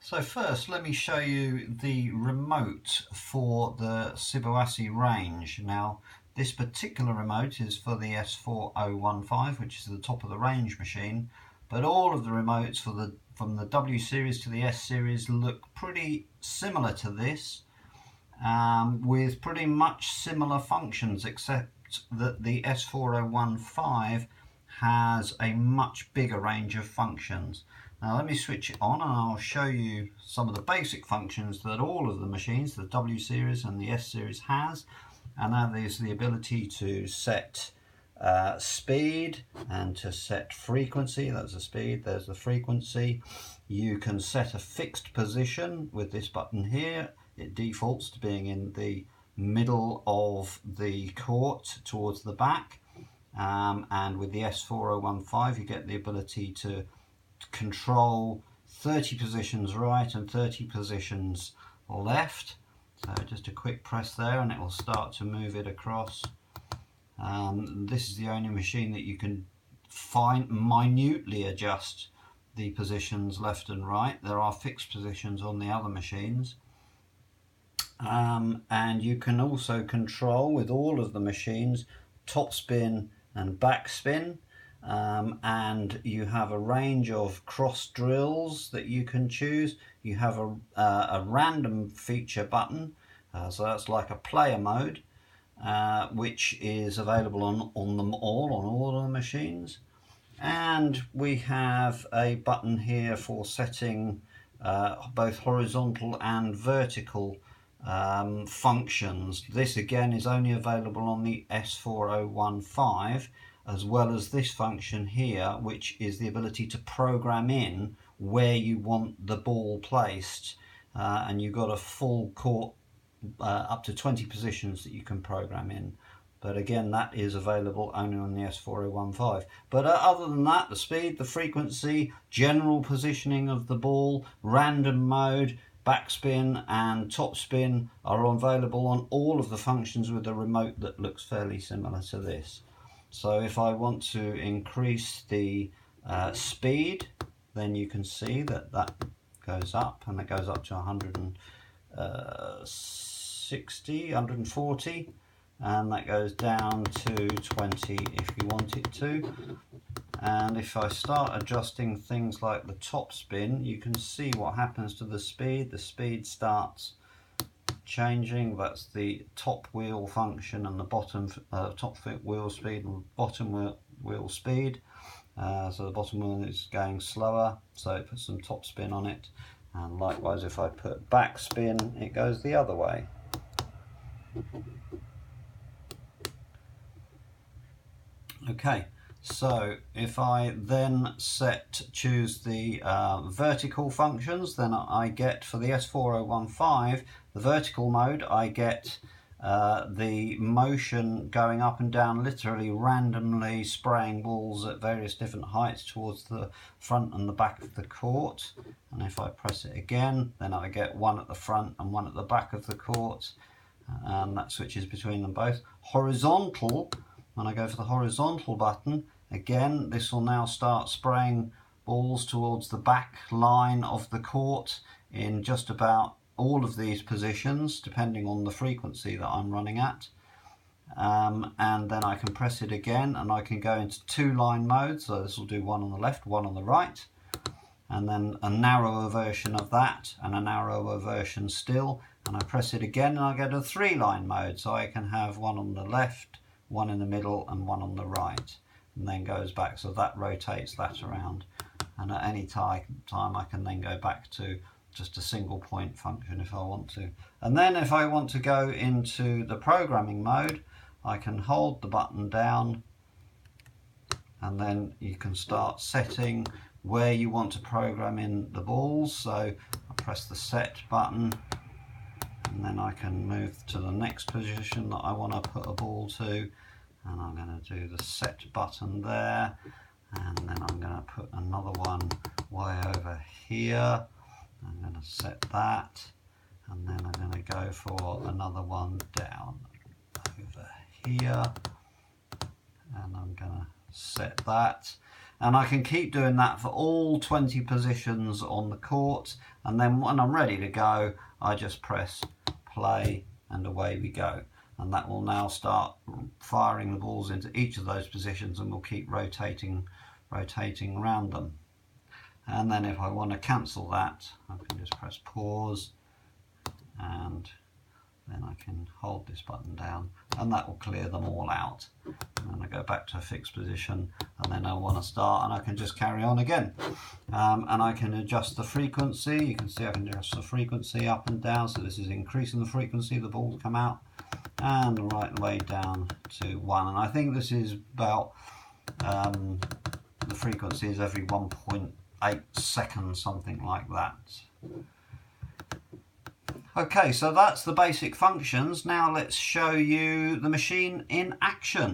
So first, let me show you the remote for the Siboasi range. Now, this particular remote is for the S4015, which is the top of the range machine, but all of the remotes from the W series to the S series look pretty similar to this, with pretty much similar functions, except that the S4015 has a much bigger range of functions. Now let me switch it on and I'll show you some of the basic functions that all of the machines, the W series and the S series, has. And now there's the ability to set speed and to set frequency. That's the speed, there's the frequency. You can set a fixed position with this button here. It defaults to being in the middle of the court towards the back. And with the S4015 you get the ability to control 30 positions right and 30 positions left. So just a quick press there and it will start to move it across. This is the only machine that you can minutely adjust the positions left and right. There are fixed positions on the other machines. And you can also control with all of the machines topspin and backspin. And you have a range of cross drills that you can choose. You have a random feature button, so that's like a player mode, which is available on them all of the machines. And we have a button here for setting both horizontal and vertical functions. This again is only available on the S4015, as well as this function here, which is the ability to program in where you want the ball placed, and you've got a full court up to 20 positions that you can program in. But again, that is available only on the S4015. But other than that, the speed, the frequency, general positioning of the ball, random mode, backspin and topspin are available on all of the functions with a remote that looks fairly similar to this. So if I want to increase the speed, then you can see that that goes up, and it goes up to 160, 140, and that goes down to 20 if you want it to. And if I start adjusting things like the top spin, you can see what happens to the speed. The speed starts changing. That's the top wheel function and the bottom top wheel speed and bottom wheel speed. So the bottom wheel is going slower, so it puts some top spin on it. And likewise, if I put back spin, it goes the other way. Okay, so if I then choose the vertical functions, then I get for the S4015, the vertical mode, I get the motion going up and down, literally randomly spraying balls at various different heights towards the front and the back of the court. And if I press it again, then I get one at the front and one at the back of the court, and that switches between them both. Horizontal, when I go for the horizontal button, again, this will now start spraying balls towards the back line of the court in just about all of these positions, depending on the frequency that I'm running at. And then I can press it again and I can go into two line mode. So this will do one on the left, one on the right, and then a narrower version of that and a narrower version still. And I press it again and I get a three line mode. So I can have one on the left, one in the middle and one on the right, and then goes back, so that rotates that around. And at any time I can then go back to just a single point function if I want to. And then if I want to go into the programming mode, I can hold the button down and then you can start setting where you want to program in the balls. So I press the set button and then I can move to the next position that I want to put a ball to, and I'm going to do the set button there, and then I'm going to put another one way over here. I'm going to set that, and then I'm going to go for another one down over here, and I'm going to set that. And I can keep doing that for all 20 positions on the court, and then when I'm ready to go, I just press play and away we go. And that will now start firing the balls into each of those positions, and we'll keep rotating around them. And then if I want to cancel that, I can just press pause, and then I can hold this button down, and that will clear them all out. And then I go back to a fixed position, and then I want to start, and I can just carry on again. And I can adjust the frequency. You can see I can adjust the frequency up and down, so this is increasing the frequency the balls come out, and right way down to 1. And I think this is about, the frequency is every 1.8 seconds, something like that. Okay, so that's the basic functions. Now let's show you the machine in action.